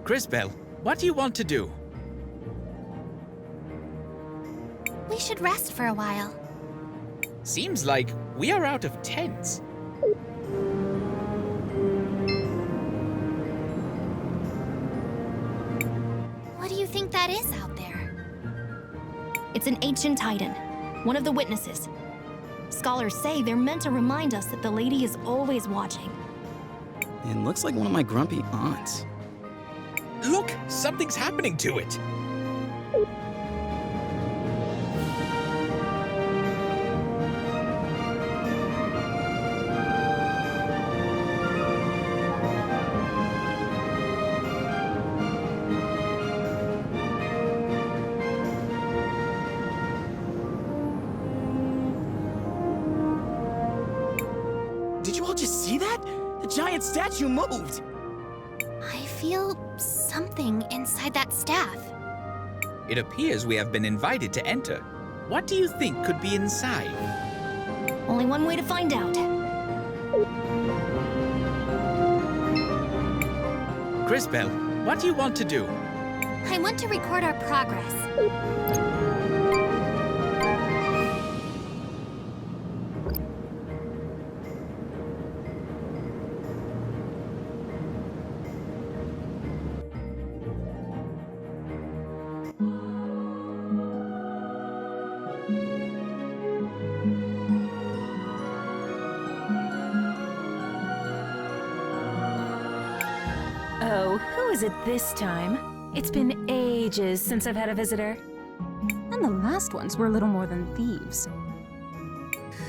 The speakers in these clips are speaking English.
Crisbel, what do you want to do? We should rest for a while. Seems like we are out of tents. What do you think that is out there? It's an ancient titan, one of the witnesses. Scholars say they're meant to remind us that the lady is always watching. It looks like one of my grumpy aunts. Look, something's happening to it. Did you all just see that? The giant statue moved! I feel something inside that staff. It appears we have been invited to enter. What do you think could be inside? Only one way to find out. Crisbel, what do you want to do? I want to record our progress. Oh, who is it this time? It's been ages since I've had a visitor. And the last ones were little more than thieves.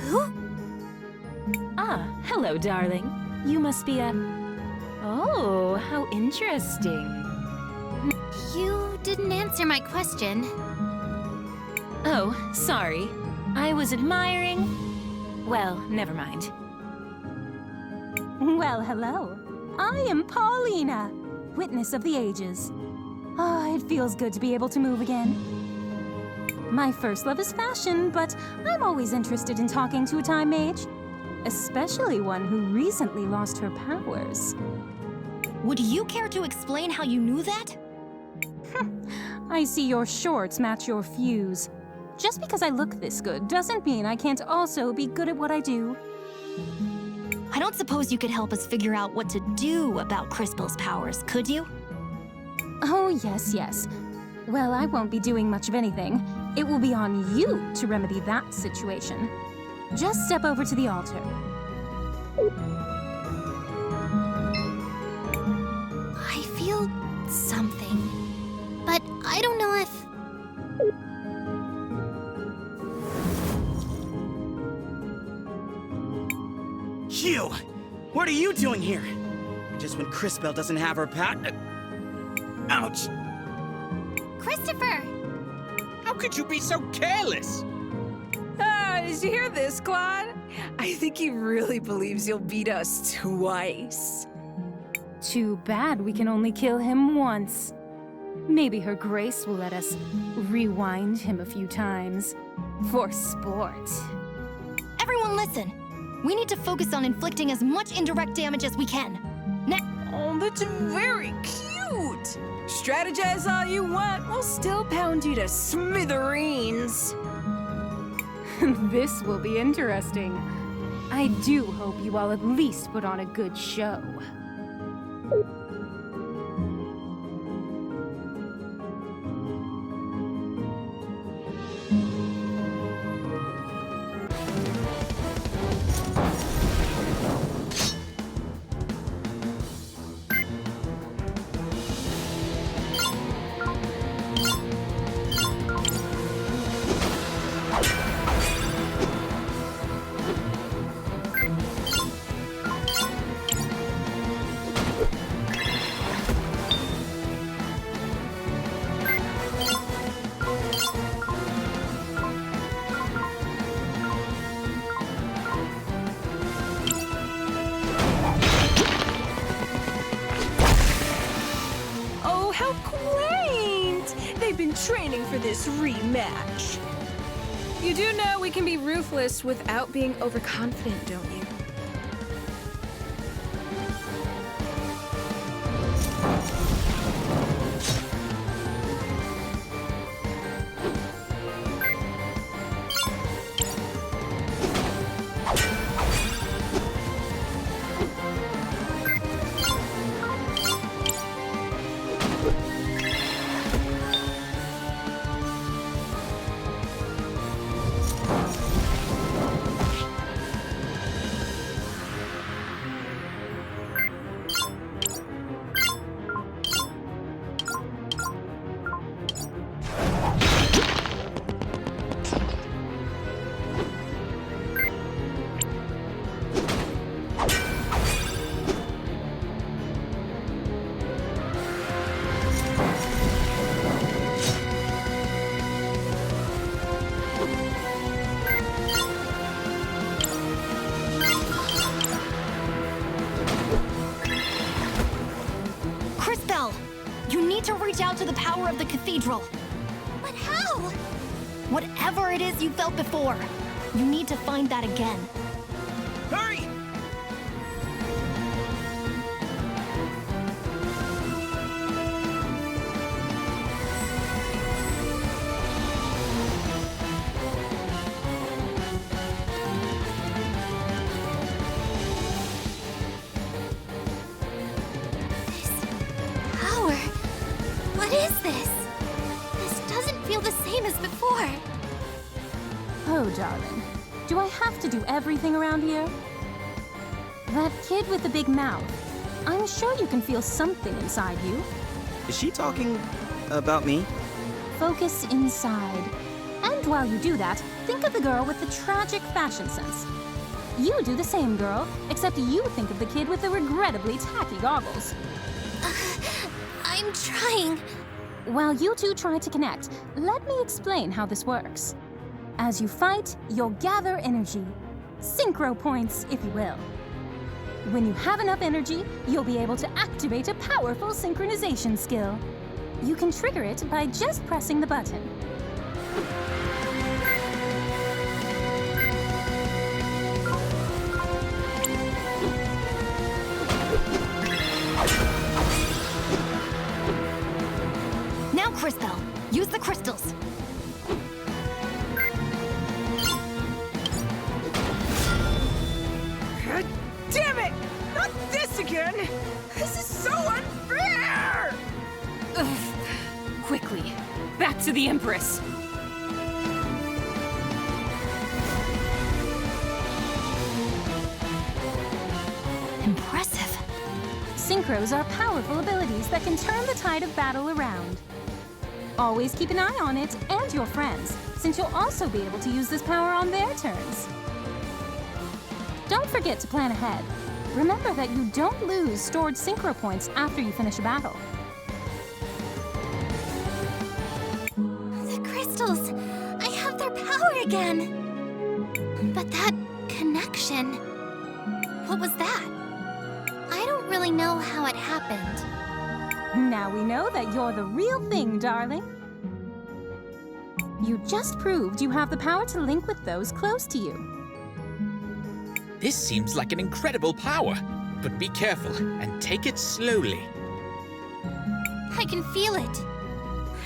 Who? Ah, hello, darling. You must be a... Oh, how interesting. You didn't answer my question. Oh, sorry. I was admiring... Well, never mind. Well, hello. I am Paulina, witness of the ages. Ah, it feels good to be able to move again. My first love is fashion, but I'm always interested in talking to a time mage. Especially one who recently lost her powers. Would you care to explain how you knew that? I see your shorts match your fuse. Just because I look this good doesn't mean I can't also be good at what I do. I don't suppose you could help us figure out what to do about Crisbel's powers, could you? Oh, yes. Well, I won't be doing much of anything. It will be on you to remedy that situation. Just step over to the altar. I feel something, but I don't know if... You! What are you doing here? Just when Crisbel doesn't have her Ouch! Christopher! How could you be so careless? Did you hear this, Claude? I think he really believes you'll beat us twice. Too bad we can only kill him once. Maybe her grace will let us rewind him a few times. For sport. Everyone listen! We need to focus on inflicting as much indirect damage as we can. Oh, that's very cute! Strategize all you want, we'll still pound you to smithereens. This will be interesting. I do hope you all at least put on a good show. Training for this rematch. You do know we can be ruthless without being overconfident, don't you? You need to reach out to the power of the cathedral. But how? Whatever it is you felt before, you need to find that again. Hurry! Power? What is this? This doesn't feel the same as before. Oh, darling. Do I have to do everything around here? That kid with the big mouth. I'm sure you can feel something inside you. Is she talking about me? Focus inside. And while you do that, think of the girl with the tragic fashion sense. You do the same, girl, except you think of the kid with the regrettably tacky goggles. I'm trying. While you two try to connect, let me explain how this works. As you fight, you'll gather energy. Synchro points, if you will. When you have enough energy, you'll be able to activate a powerful synchronization skill. You can trigger it by just pressing the button. Now, Crispell, use the crystals. Damn it! Not this again! This is so unfair! Ugh. Quickly, back to the Empress. Impressive. Synchros are powerful abilities that can turn the tide of battle around. Always keep an eye on it and your friends, since you'll also be able to use this power on their turns. Don't forget to plan ahead. Remember that you don't lose stored synchro points after you finish a battle. The crystals! I have their power again! But that connection... What was that? I don't really know how it happened. Now we know that you're the real thing, darling. You just proved you have the power to link with those close to you. This seems like an incredible power, but be careful and take it slowly. I can feel it.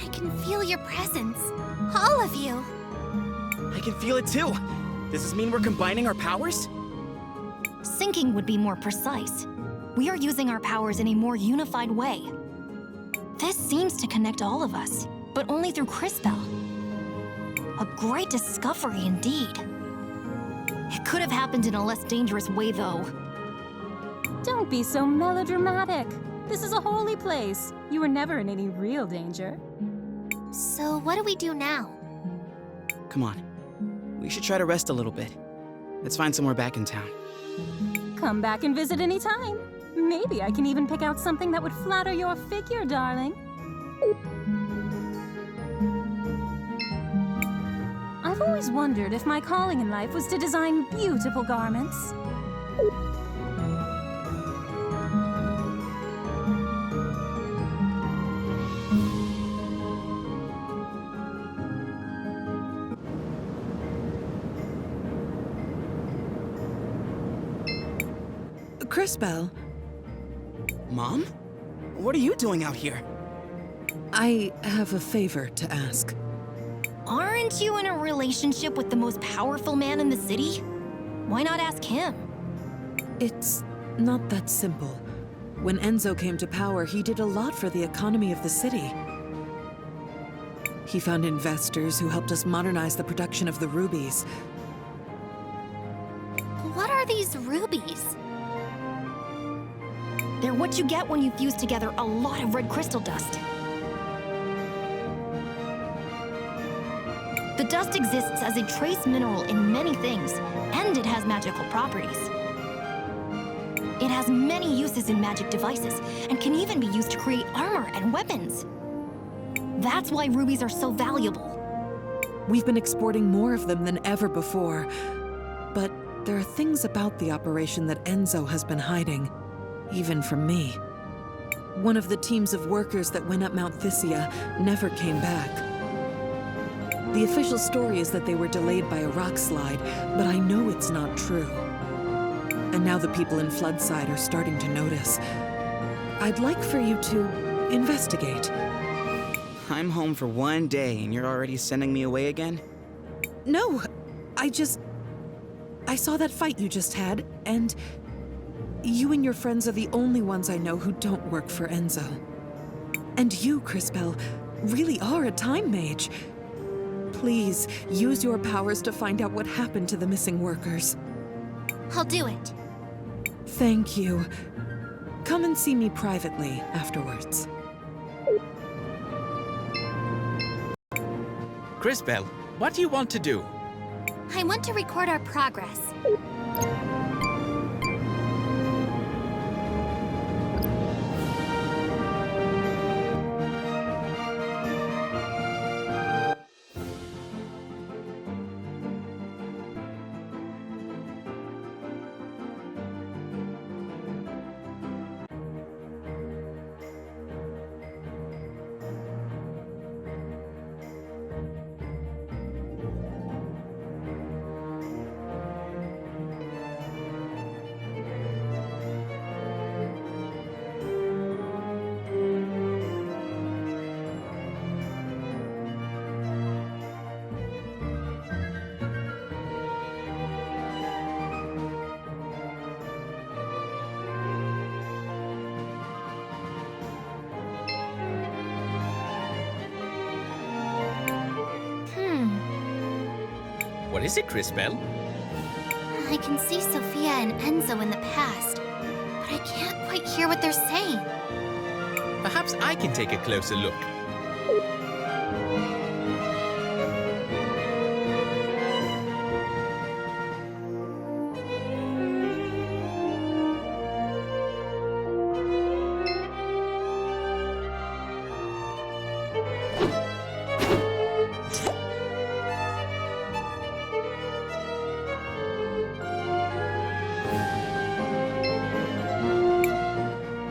I can feel your presence. All of you. I can feel it too. Does this mean we're combining our powers? Syncing would be more precise. We are using our powers in a more unified way. This seems to connect all of us, but only through Crispell. A great discovery indeed. It could have happened in a less dangerous way, though. Don't be so melodramatic. This is a holy place. You were never in any real danger. So what do we do now? Come on. We should try to rest a little bit. Let's find somewhere back in town. Come back and visit any time. Maybe I can even pick out something that would flatter your figure, darling. I've always wondered if my calling in life was to design beautiful garments. Crispell, Mom? What are you doing out here? I have a favor to ask. Aren't you in a relationship with the most powerful man in the city? Why not ask him? It's not that simple. When Enzo came to power, he did a lot for the economy of the city. He found investors who helped us modernize the production of the rubies. What are these rubies? They're what you get when you fuse together a lot of red crystal dust. The dust exists as a trace mineral in many things, and it has magical properties. It has many uses in magic devices, and can even be used to create armor and weapons. That's why rubies are so valuable. We've been exporting more of them than ever before. But there are things about the operation that Enzo has been hiding, even from me. one of the teams of workers that went up Mount Thysia, never came back. The official story is that they were delayed by a rock slide, but I know it's not true. And now the people in Floodside are starting to notice. I'd like for you to investigate. I'm home for 1 day and you're already sending me away again? No, I saw that fight you just had, and you and your friends are the only ones I know who don't work for Enzo. And you, Crisbell, really are a time mage. Please, use your powers to find out what happened to the missing workers. I'll do it. Thank you. Come and see me privately afterwards. Crisbell, what do you want to do? I want to record our progress. What is it, Crisbell? I can see Sophia and Enzo in the past, but I can't quite hear what they're saying. Perhaps I can take a closer look.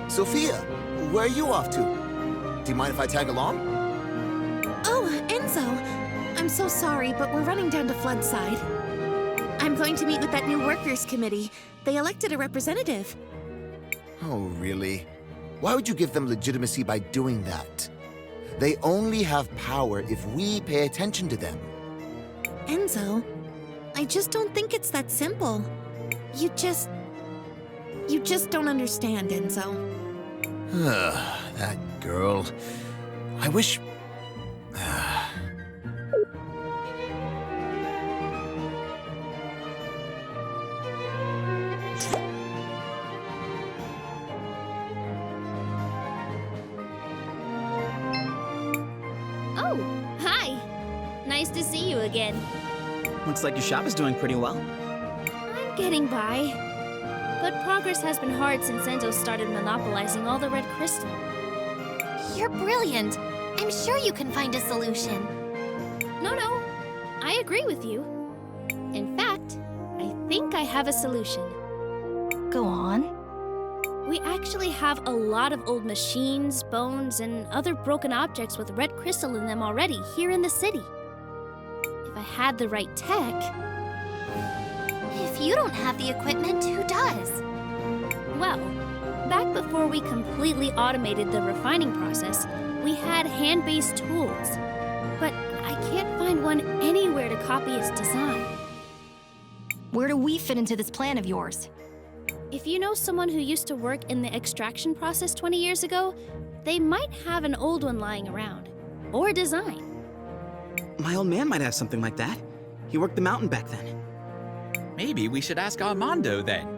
Sophia, where are you off to? Do you mind if I tag along? Oh, Enzo. I'm so sorry, but we're running down to Floodside. I'm going to meet with that new workers' committee. They elected a representative. Oh, really? Why would you give them legitimacy by doing that? They only have power if we pay attention to them. Enzo, I just don't think it's that simple. You just don't understand, Enzo. That girl. I wish... Oh, hi. Nice to see you again. Looks like your shop is doing pretty well. I'm getting by. But progress has been hard since Enzo started monopolizing all the red crystal. You're brilliant. I'm sure you can find a solution. No, I agree with you. In fact, I think I have a solution. Go on. We actually have a lot of old machines, bones, and other broken objects with red crystal in them already here in the city. If I had the right tech... If you don't have the equipment, who does? Well, back before we completely automated the refining process, we had hand-based tools. But I can't find one anywhere to copy its design. Where do we fit into this plan of yours? If you know someone who used to work in the extraction process 20 years ago, they might have an old one lying around. Or a design. My old man might have something like that. He worked the mountain back then. Maybe we should ask Armando then.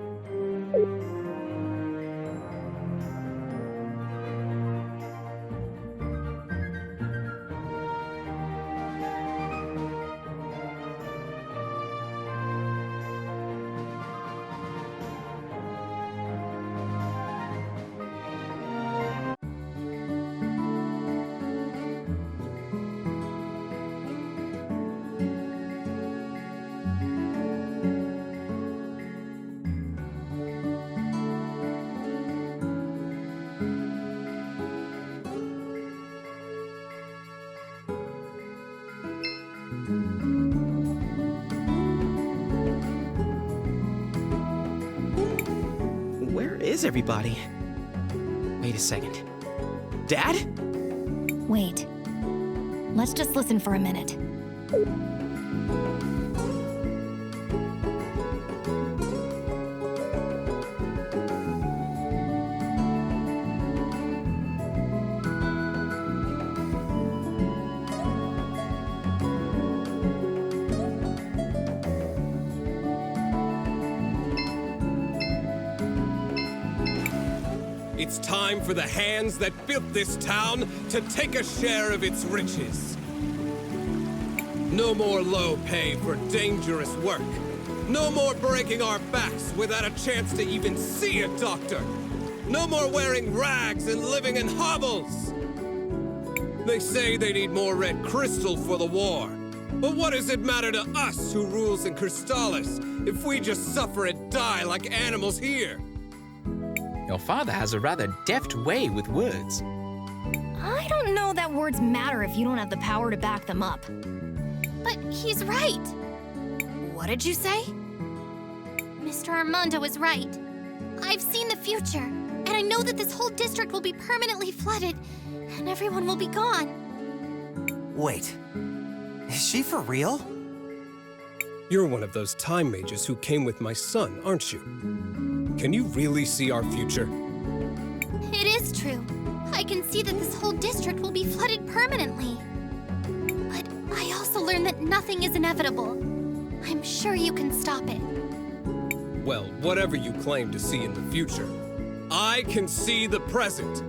Where's everybody? Wait a second. Dad? Wait. Let's just listen for a minute. It's time for the hands that built this town to take a share of its riches. No more low pay for dangerous work. No more breaking our backs without a chance to even see a doctor. No more wearing rags and living in hovels. They say they need more red crystal for the war. But what does it matter to us who rules in Crystales if we just suffer and die like animals here? Your father has a rather deft way with words. I don't know that words matter if you don't have the power to back them up. But he's right. What did you say? Mr. Armando is right. I've seen the future, and I know that this whole district will be permanently flooded, and everyone will be gone. Wait, is she for real? You're one of those time mages who came with my son, aren't you? Can you really see our future? It is true. I can see that this whole district will be flooded permanently. But I also learned that nothing is inevitable. I'm sure you can stop it. Well, whatever you claim to see in the future, I can see the present.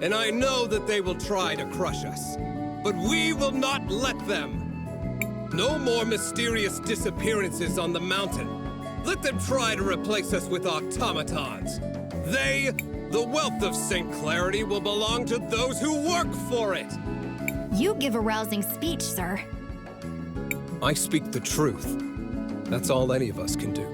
And I know that they will try to crush us. But we will not let them. No more mysterious disappearances on the mountain. Let them try to replace us with automatons. They, the wealth of St. Clarity, will belong to those who work for it. You give a rousing speech, sir. I speak the truth. That's all any of us can do.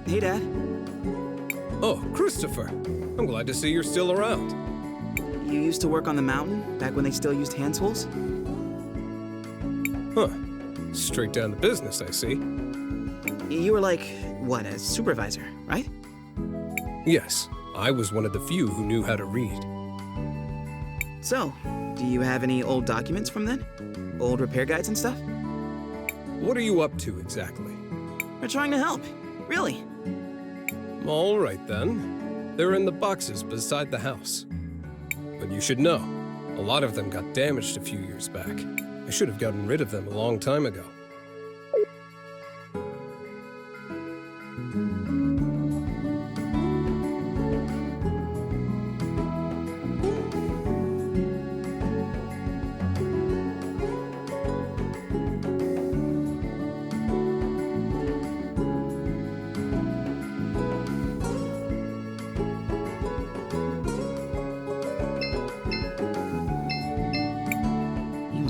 Hey, Dad. Oh, Christopher. I'm glad to see you're still around. You used to work on the mountain, back when they still used hand tools? Huh. Straight down to business, I see. You were like, what, a supervisor, right? Yes, I was one of the few who knew how to read. So, do you have any old documents from then? Old repair guides and stuff? What are you up to exactly? We're trying to help, really. All right then. They're in the boxes beside the house. But you should know, a lot of them got damaged a few years back. I should have gotten rid of them a long time ago.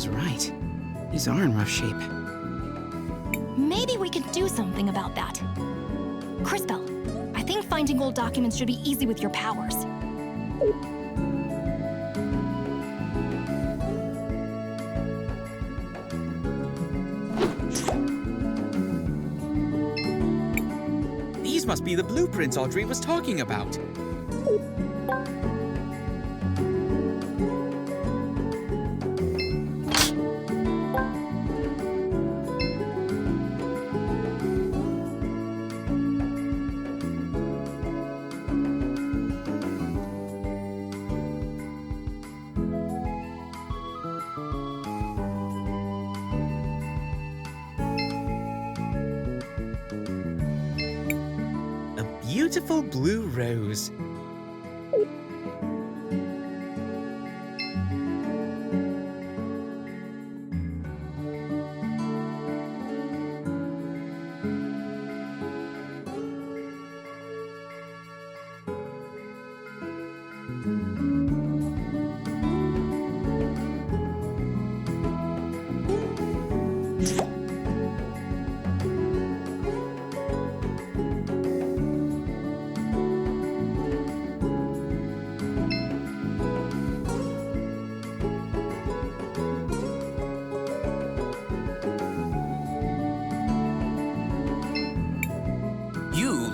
Right. These are in rough shape. Maybe we could do something about that. Crispell, I think finding old documents should be easy with your powers. These must be the blueprints Audrey was talking about. Beautiful blue rose.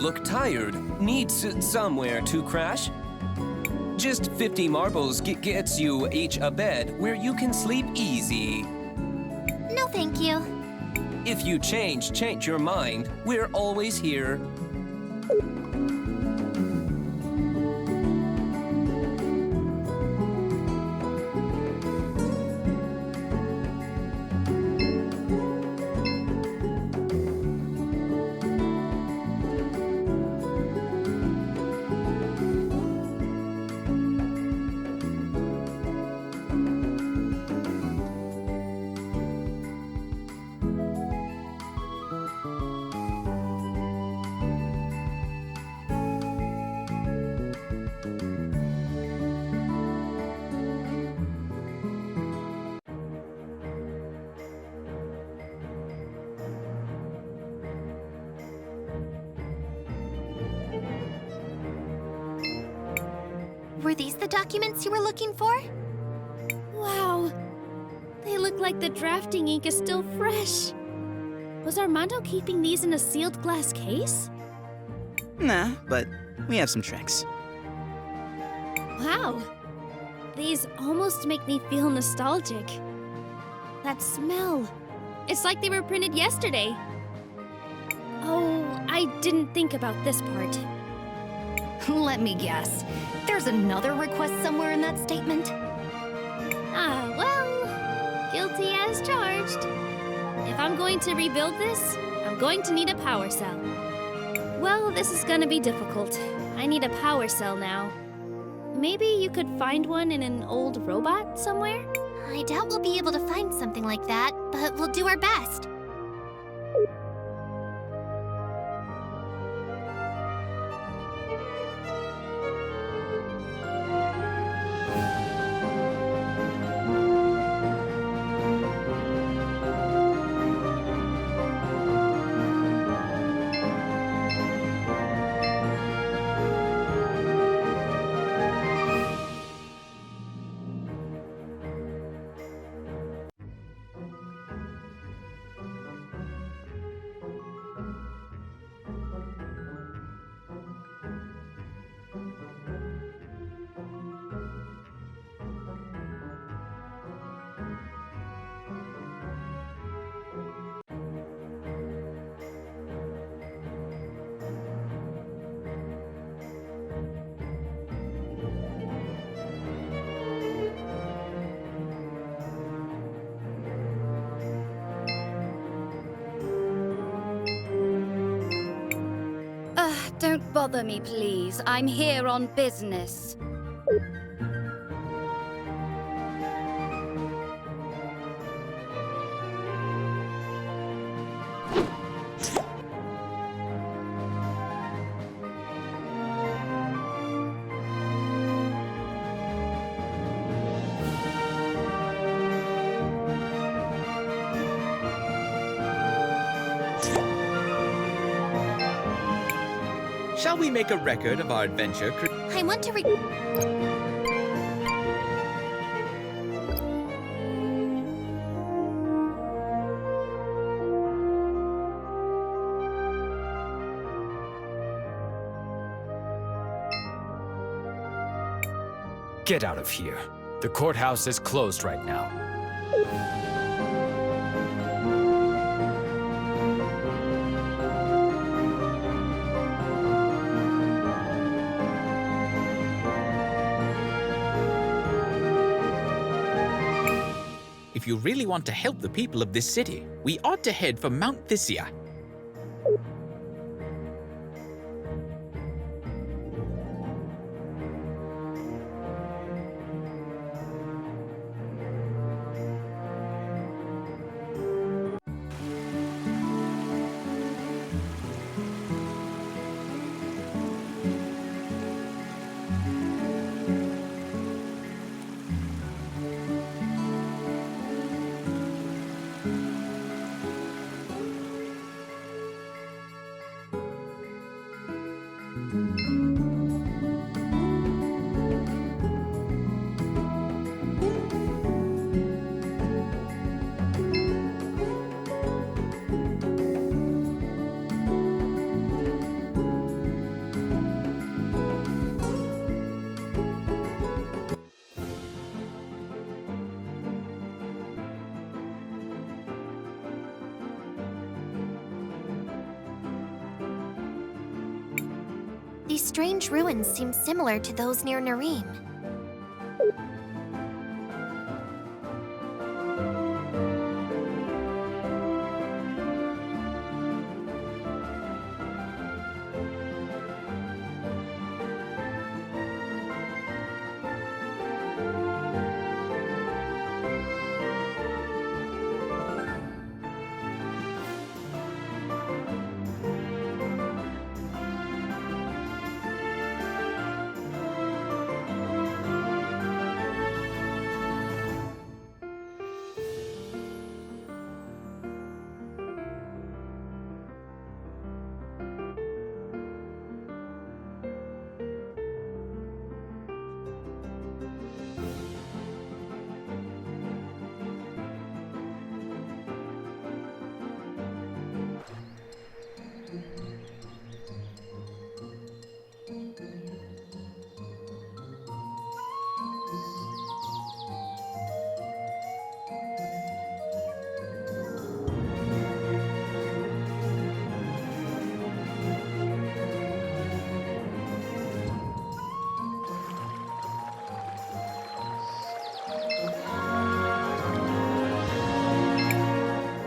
look tired. Needs somewhere to crash? Just 50 marbles gets you each a bed where you can sleep easy. No, thank you. If you change your mind, we're always here. Were these the documents you were looking for? Wow. They look like the drafting ink is still fresh. Was Armando keeping these in a sealed glass case? Nah, but we have some tricks. Wow. These almost make me feel nostalgic. That smell. It's like they were printed yesterday. Oh, I didn't think about this part. Let me guess. There's another request somewhere in that statement? Ah, well, guilty as charged. If I'm going to rebuild this, I'm going to need a power cell. Well, this is gonna be difficult. I need a power cell now. Maybe you could find one in an old robot somewhere? I doubt we'll be able to find something like that, but we'll do our best. Don't bother me, please. I'm here on business. Shall we make a record of our adventure? I want to Get out of here. The courthouse is closed right now. If you really want to help the people of this city, we ought to head for Mount Thysia. strange ruins seem similar to those near Nareem.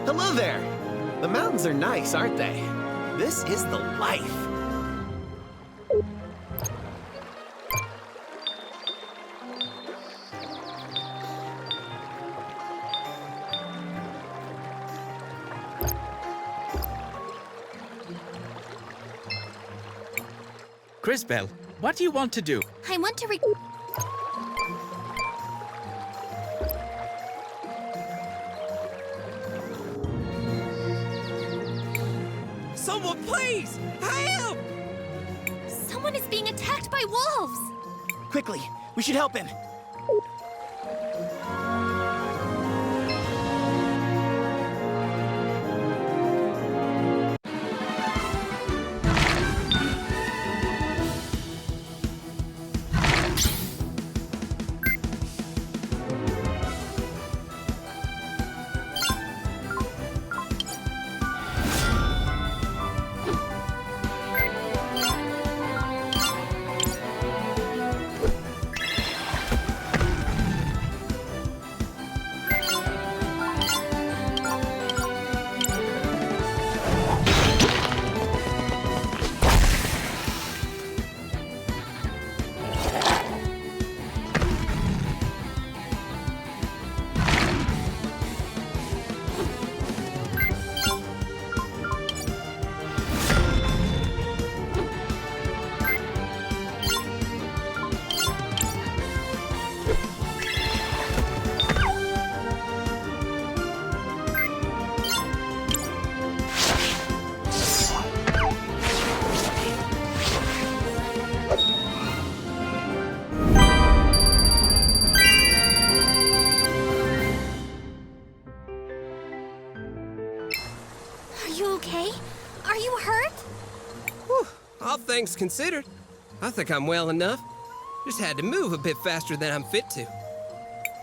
Hello there! The mountains are nice, aren't they? This is the life. Crisbel, what do you want to do? I want to Someone, please! Help! Someone is being attacked by wolves! Quickly, we should help him. All things considered, I think I'm well enough. Just had to move a bit faster than I'm fit to.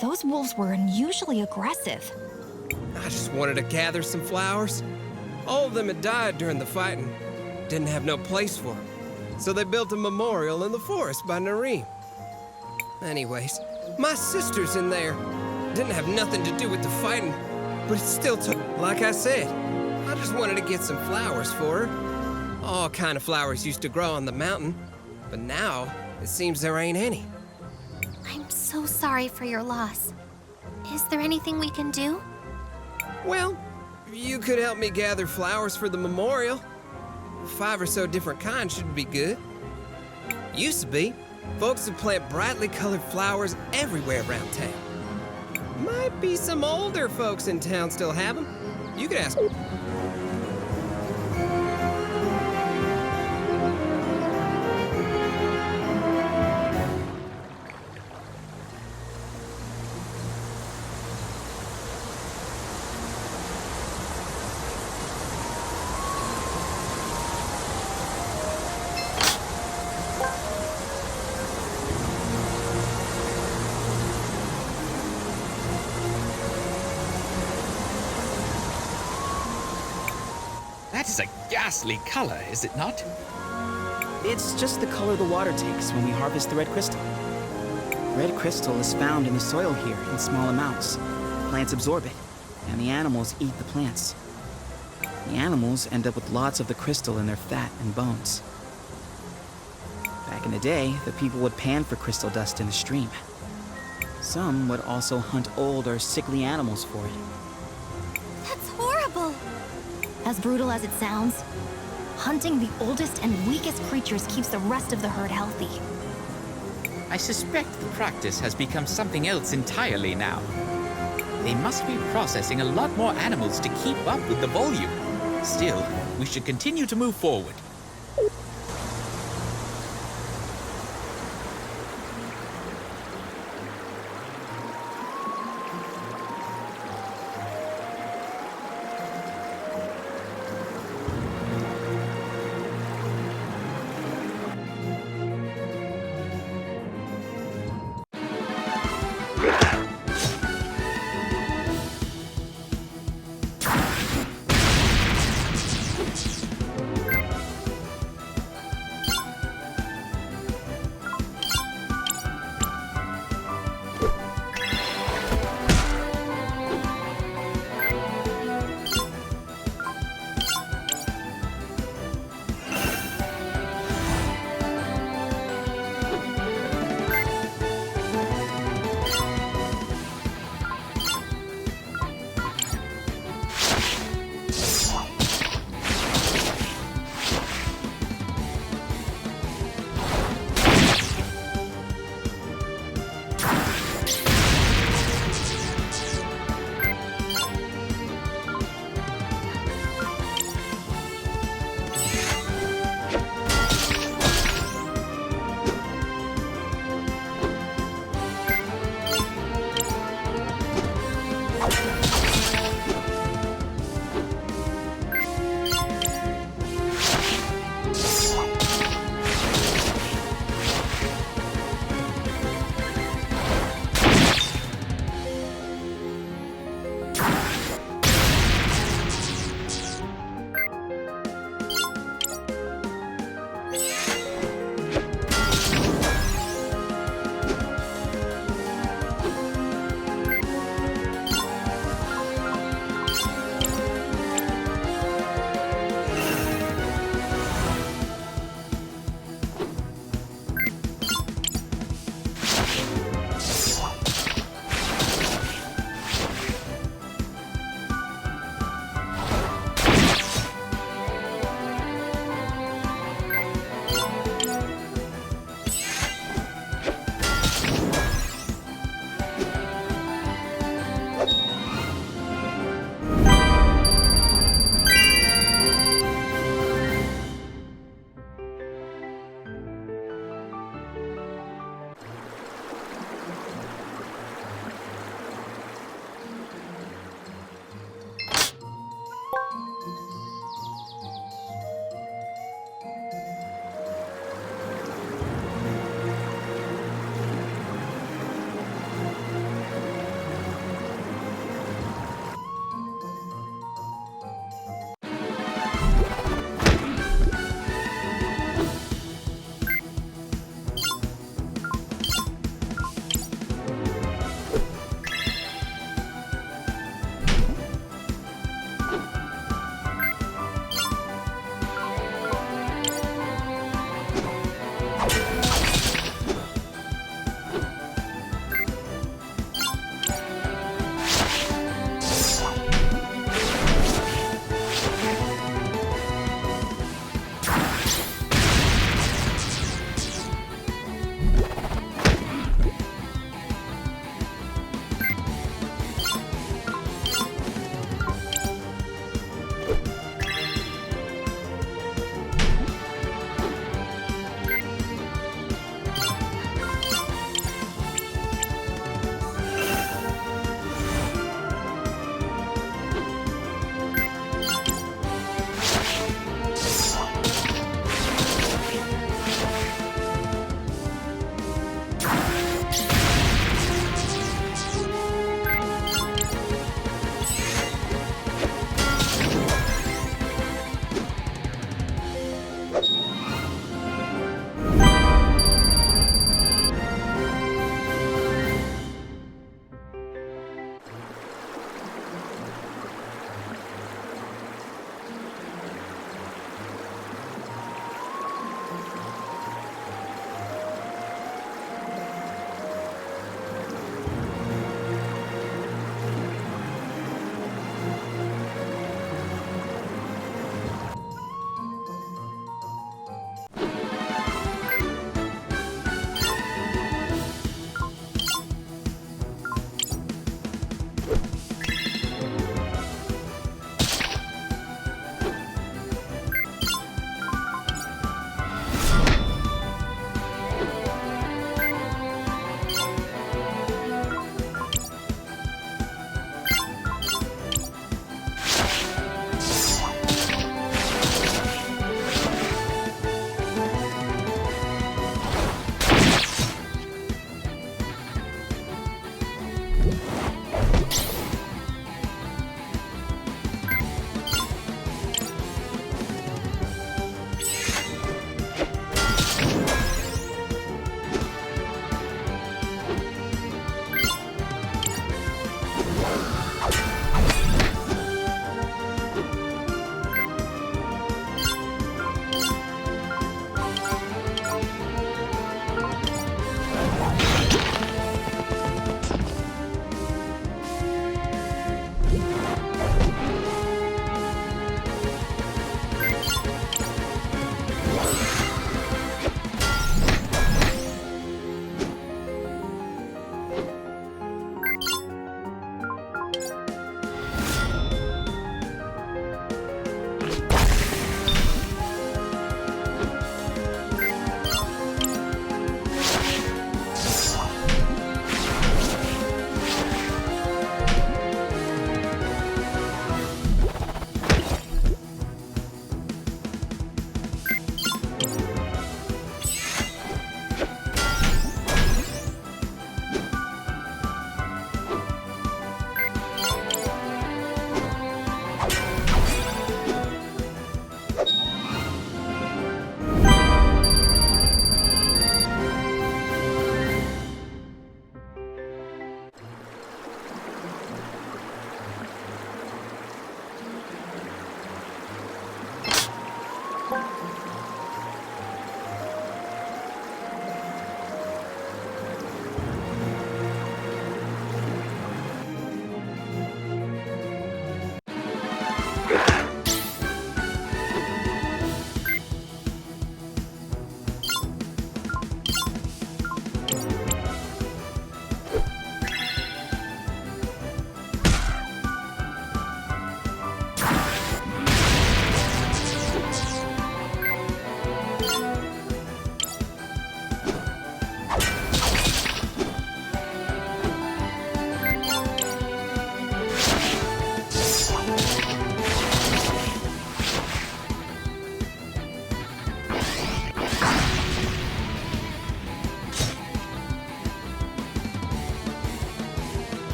Those wolves were unusually aggressive. I just wanted to gather some flowers. All of them had died during the fighting. Didn't have no place for them. So they built a memorial in the forest by Nareem. Anyways, my sister's in there. Didn't have nothing to do with the fighting, but it still took, like I said, I just wanted to get some flowers for her. All kind of flowers used to grow on the mountain, but now it seems there ain't any. I'm so sorry for your loss. Is there anything we can do? Well, you could help me gather flowers for the memorial. 5 or so different kinds should be good. Used to be, folks would plant brightly colored flowers everywhere around town. Might be some older folks in town still have them. You could ask. That is a ghastly color, is it not? It's just the color the water takes when we harvest the red crystal. Red crystal is found in the soil here in small amounts. Plants absorb it, and the animals eat the plants. The animals end up with lots of the crystal in their fat and bones. Back in the day, the people would pan for crystal dust in the stream. Some would also hunt old or sickly animals for it. That's horrible! As brutal as it sounds, hunting the oldest and weakest creatures keeps the rest of the herd healthy. I suspect the practice has become something else entirely now. They must be processing a lot more animals to keep up with the volume. Still, we should continue to move forward.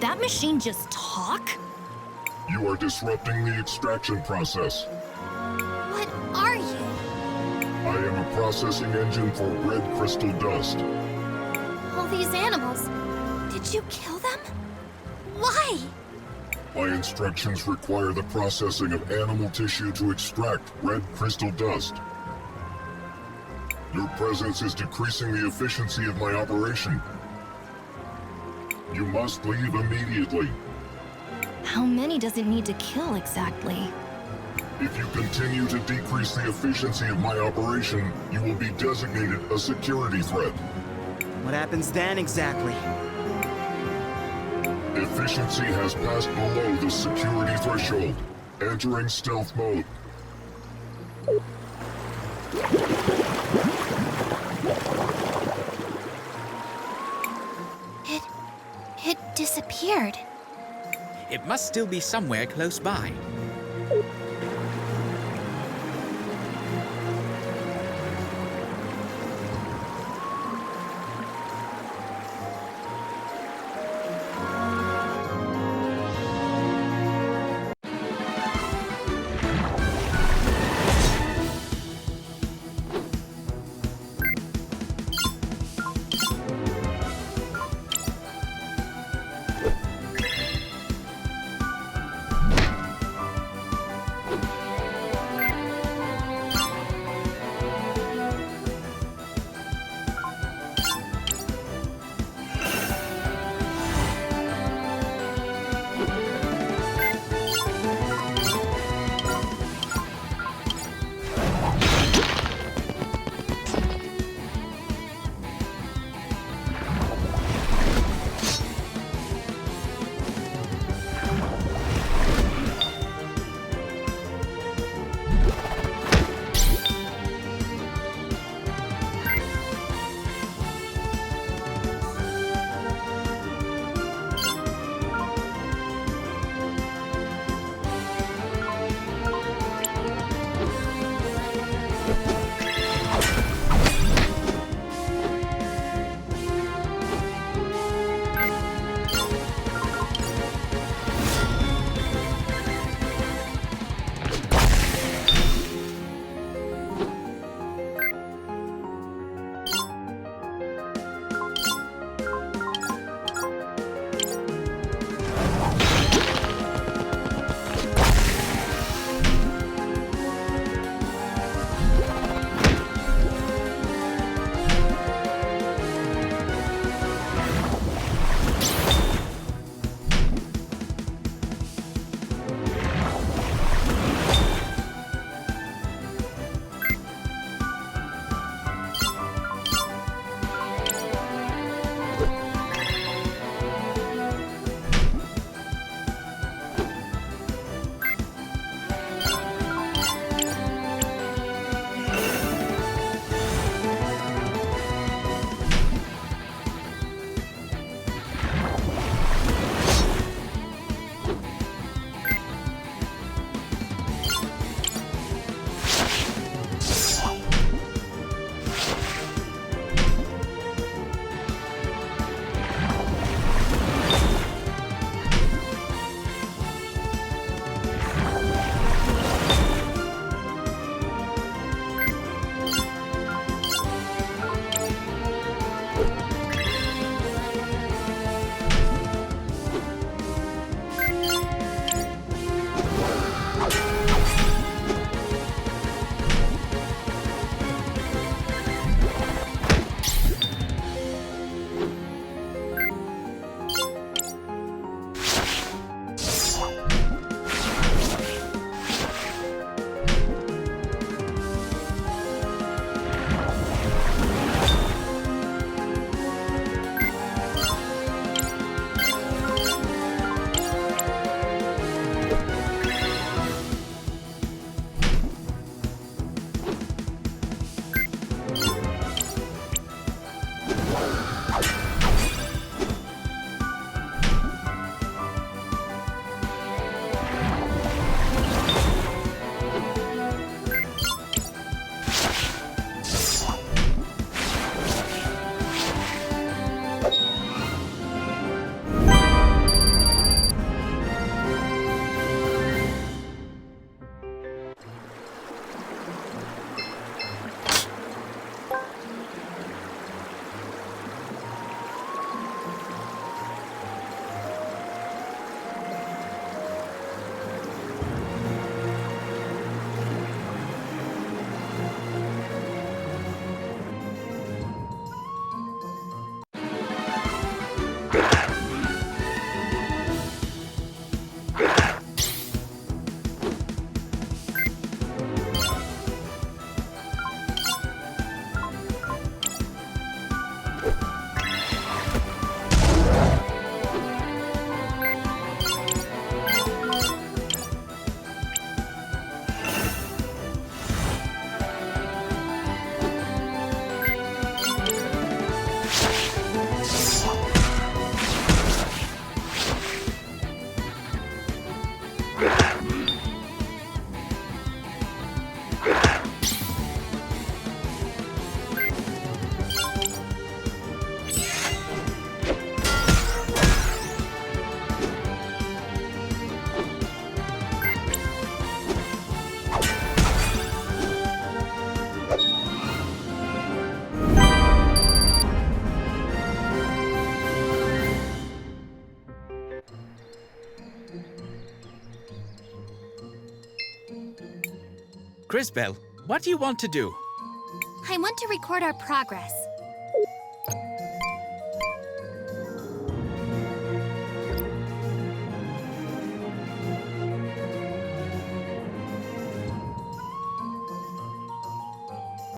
that machine just talk? You are disrupting the extraction process. What are you? I am a processing engine for red crystal dust. All these animals. Did you kill them? Why? My instructions require the processing of animal tissue to extract red crystal dust. Your presence is decreasing the efficiency of my operation. You must leave immediately. How many does it need to kill exactly? If you continue to decrease the efficiency of my operation, you will be designated a security threat. What happens then exactly? Efficiency has passed below the security threshold. Entering stealth mode. It disappeared. It must still be somewhere close by. Crisbel, what do you want to do? I want to record our progress.